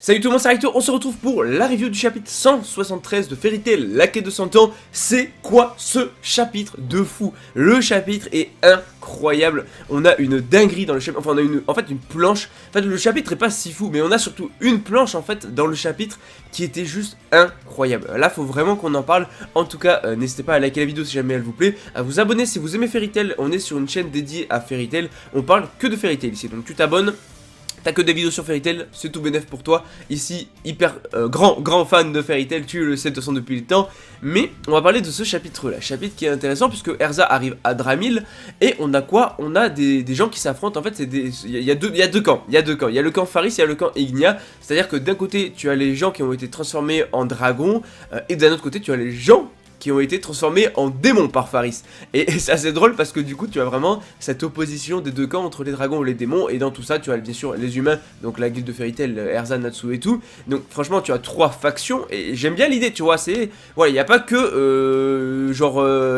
Salut tout le monde, c'est Recto, on se retrouve pour la review du chapitre 173 de Fairy Tail, la quête de 100 ans. C'est quoi ce chapitre de fou? Le chapitre est incroyable, on a une dinguerie dans le chapitre, enfin on a une planche. En fait le chapitre est pas si fou, mais on a surtout une planche en fait dans le chapitre qui était juste incroyable. Là faut vraiment qu'on en parle, en tout cas n'hésitez pas à liker la vidéo si jamais elle vous plaît, à vous abonner si vous aimez Fairy Tail, on est sur une chaîne dédiée à Fairy Tail, on parle que de Fairy Tail ici, donc tu t'abonnes. T'as que des vidéos sur Fairy Tail, c'est tout bénef pour toi. Ici, hyper grand fan de Fairy Tail, tu le sais de toute façon depuis le temps. Mais on va parler de ce chapitre-là, chapitre qui est intéressant puisque Erza arrive à Dramil. Et on a quoi? On a des gens qui s'affrontent, en fait, il y a deux camps. Il y a le camp Faris, il y a le camp Ignia. C'est-à-dire que d'un côté, tu as les gens qui ont été transformés en dragons, et d'un autre côté, tu as les gens qui ont été transformés en démons par Faris. Et c'est assez drôle parce que du coup tu as vraiment cette opposition des deux camps entre les dragons et les démons, et dans tout ça tu as bien sûr les humains, donc la guilde de Fairy Tail, Erza, Natsu et tout. Donc franchement tu as trois factions et j'aime bien l'idée, tu vois, c'est... Voilà, il n'y a pas que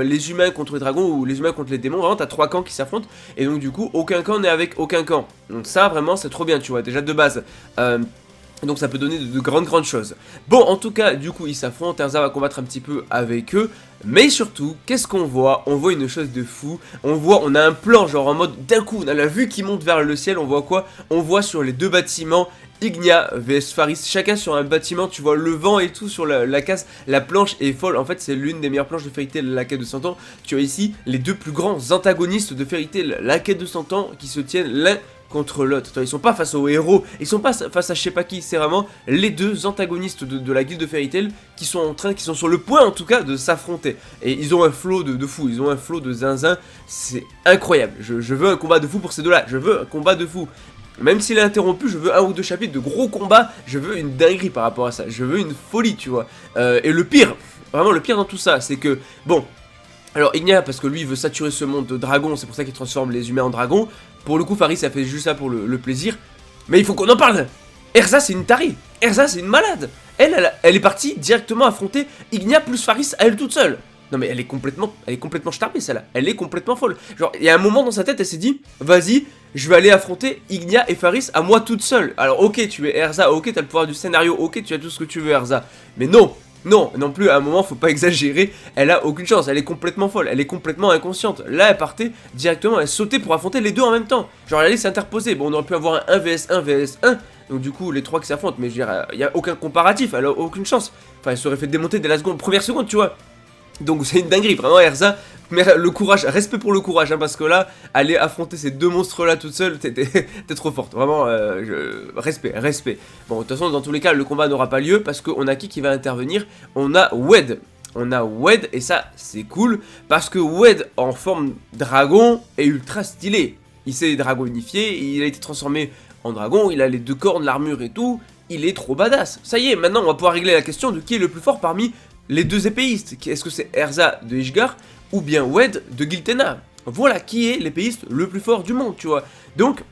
les humains contre les dragons ou les humains contre les démons, vraiment t'as trois camps qui s'affrontent et donc du coup aucun camp n'est avec aucun camp. Donc ça vraiment c'est trop bien, tu vois, déjà de base. Donc ça peut donner de grandes choses. Bon, en tout cas, du coup, ils s'affrontent, Erza va combattre un petit peu avec eux. Mais surtout, qu'est-ce qu'on voit? On voit une chose de fou. On a un plan, genre en mode, d'un coup, on a la vue qui monte vers le ciel. On voit quoi? On voit sur les deux bâtiments, Ignia vs Faris, chacun sur un bâtiment, tu vois le vent et tout sur la case, la planche est folle, en fait c'est l'une des meilleures planches de Fairy Tail, la quête de 100 ans. Tu as ici les deux plus grands antagonistes de Fairy Tail, la quête de 100 ans, qui se tiennent l'un contre l'autre. Ils sont pas face aux héros, ils sont pas face à je sais pas qui, c'est vraiment les deux antagonistes de la guilde de Fairy Tail qui sont sur le point en tout cas de s'affronter. Et ils ont un flow de fou, ils ont un flow de zinzin, c'est incroyable. Je veux un combat de fou pour ces deux-là, je veux un combat de fou. Même s'il est interrompu, je veux un ou deux chapitres de gros combats, je veux une dinguerie par rapport à ça, je veux une folie, tu vois. Et le pire, vraiment le pire dans tout ça, c'est que, bon, alors Ignia, parce que lui il veut saturer ce monde de dragons, c'est pour ça qu'il transforme les humains en dragons. Pour le coup, Faris a fait juste ça pour le plaisir. Mais il faut qu'on en parle. Erza c'est une tarée, Erza c'est une malade. Elle est partie directement affronter Ignia plus Faris à elle toute seule. Non mais elle est complètement starbée celle-là, elle est complètement folle. Genre il y a un moment dans sa tête elle s'est dit, vas-y, je vais aller affronter Ignia et Faris à moi toute seule. Alors ok tu es Erza, ok t'as le pouvoir du scénario, ok tu as tout ce que tu veux Erza. Mais non plus, à un moment faut pas exagérer, elle a aucune chance, elle est complètement folle, elle est complètement inconsciente. Là elle partait directement, elle sautait pour affronter les deux en même temps. Genre elle allait s'interposer, bon on aurait pu avoir un 1 vs 1 vs 1. Donc du coup les trois qui s'affrontent, mais je veux dire, il n'y a aucun comparatif, elle a aucune chance. Enfin elle serait fait démonter dès la première seconde tu vois. Donc c'est une dinguerie, vraiment Erza, mais le courage, respect pour le courage, hein, parce que là, aller affronter ces deux monstres là toute seule, t'es trop forte, vraiment, respect. Bon, de toute façon, dans tous les cas, le combat n'aura pas lieu, parce qu'on a qui va intervenir? On a Wed. Et ça, c'est cool, parce que Wed, en forme dragon, est ultra stylé. Il s'est dragonifié, il a été transformé en dragon, il a les deux cornes, l'armure et tout, il est trop badass. Ça y est, maintenant, on va pouvoir régler la question de qui est le plus fort parmi les deux épéistes. Est-ce que c'est Erza de Ishgard ou bien Wed de Giltena? Voilà qui est l'épéiste le plus fort du monde, tu vois. Donc,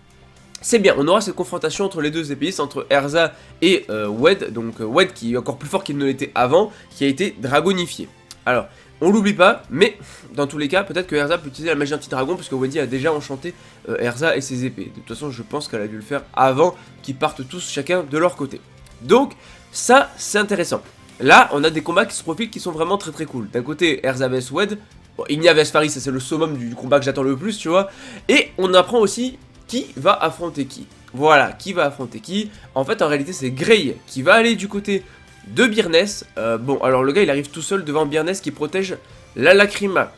c'est bien, on aura cette confrontation entre les deux épéistes, entre Erza et Wed. Donc Wed qui est encore plus fort qu'il ne l'était avant, qui a été dragonifié. Alors, on l'oublie pas, mais dans tous les cas, peut-être que Erza peut utiliser la magie anti-dragon, puisque Wendy a déjà enchanté Erza et ses épées. De toute façon, je pense qu'elle a dû le faire avant qu'ils partent tous chacun de leur côté. Donc, ça, c'est intéressant. Là, on a des combats qui se profilent qui sont vraiment très cool. D'un côté, Erza vs Wed, bon, Ignia vs Faris, c'est le summum du combat que j'attends le plus, tu vois. Et on apprend aussi qui va affronter qui. Voilà, qui va affronter qui. En fait, en réalité, c'est Grey qui va aller du côté de Byrness. Bon, alors le gars, il arrive tout seul devant Byrness qui protège la Lacrima.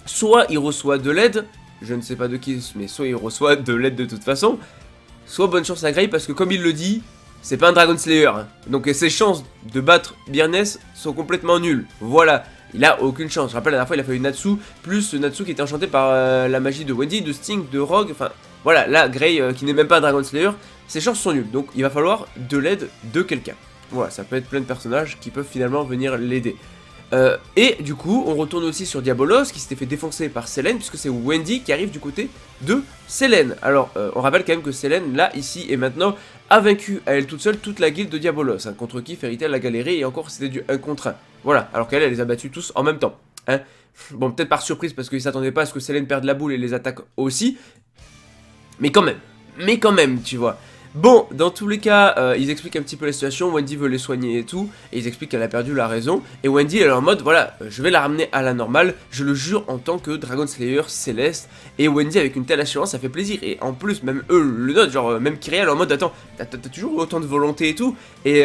Soit il reçoit de l'aide, je ne sais pas de qui, mais soit il reçoit de l'aide de toute façon. Soit bonne chance à Grey, parce que comme il le dit, c'est pas un Dragon Slayer, hein. Donc ses chances de battre Byrness sont complètement nulles. Voilà, il a aucune chance. Je rappelle, la dernière fois, il a fait une Natsu, plus Natsu qui était enchanté par la magie de Wendy, de Sting, de Rogue. Enfin, voilà, là, Grey, qui n'est même pas un Dragon Slayer, ses chances sont nulles. Donc il va falloir de l'aide de quelqu'un. Voilà, ça peut être plein de personnages qui peuvent finalement venir l'aider. Et du coup, on retourne aussi sur Diabolos qui s'était fait défoncer par Selene, puisque c'est Wendy qui arrive du côté de Selene. Alors, on rappelle quand même que Selene, là, ici et maintenant, a vaincu à elle toute seule toute la guilde de Diabolos, hein, contre qui Fairy Tail a galéré, et encore c'était du 1 contre 1. Voilà, alors qu'elle, elle les a battus tous en même temps. Hein. Bon, peut-être par surprise, parce qu'ils s'attendaient pas à ce que Selene perde la boule et les attaque aussi, mais quand même, tu vois. Bon, dans tous les cas, ils expliquent un petit peu la situation, Wendy veut les soigner et tout, et ils expliquent qu'elle a perdu la raison, et Wendy elle est en mode, voilà, je vais la ramener à la normale, je le jure en tant que Dragon Slayer Céleste, et Wendy avec une telle assurance, ça fait plaisir, et en plus, même eux le notent, genre, même Kyria elle est en mode, attends, t'as toujours autant de volonté et tout, et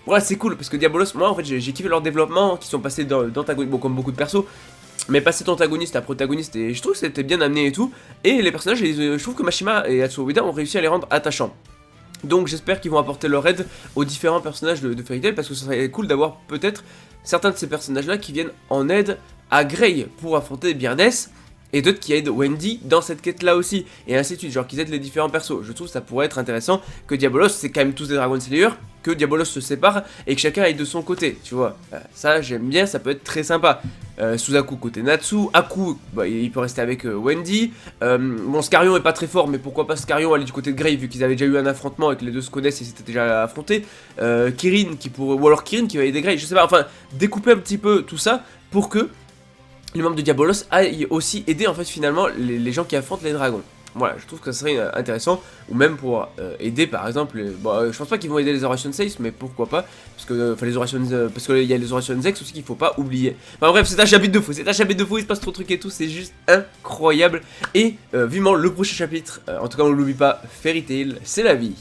voilà, c'est cool, parce que Diabolos, moi en fait, j'ai kiffé leur développement, qui sont passés d'antagonistes, bon, comme beaucoup de persos, mais passer d'antagoniste à protagoniste, et je trouve que c'était bien amené et tout, et les personnages, je trouve que Mashima et Atsuo Ueda ont réussi à les rendre attachants. Donc j'espère qu'ils vont apporter leur aide aux différents personnages de Fairy Tail, parce que ce serait cool d'avoir peut-être certains de ces personnages là qui viennent en aide à Grey pour affronter Byrnes, et d'autres qui aident Wendy dans cette quête là aussi, et ainsi de suite, genre qu'ils aident les différents persos. Je trouve que ça pourrait être intéressant que Diabolos, c'est quand même tous des Dragon Slayer, que Diabolos se sépare et que chacun aille de son côté, tu vois. Ça j'aime bien, ça peut être très sympa. Suzaku côté Natsu, Aku, bah, il peut rester avec Wendy. Bon, Scarion est pas très fort, mais pourquoi pas Scarion aller du côté de Grey, vu qu'ils avaient déjà eu un affrontement et que les deux se connaissent et s'étaient déjà affrontés. Kirin qui pourrait, ou alors Kirin qui va aider Grey, je sais pas, enfin, découper un petit peu tout ça pour que les membres de Diabolos aillent aussi aider en fait finalement les gens qui affrontent les dragons. Voilà, je trouve que ça serait intéressant, ou même pour aider par exemple, bon, je pense pas qu'ils vont aider les Oration 6, mais pourquoi pas, parce que les Oration, parce qu'il y a les Oration X aussi qu'il faut pas oublier. Enfin bref, c'est un chapitre de fou, il se passe trop de trucs et tout, c'est juste incroyable, et vivement le prochain chapitre, en tout cas on l'oublie pas, Fairy Tail, c'est la vie.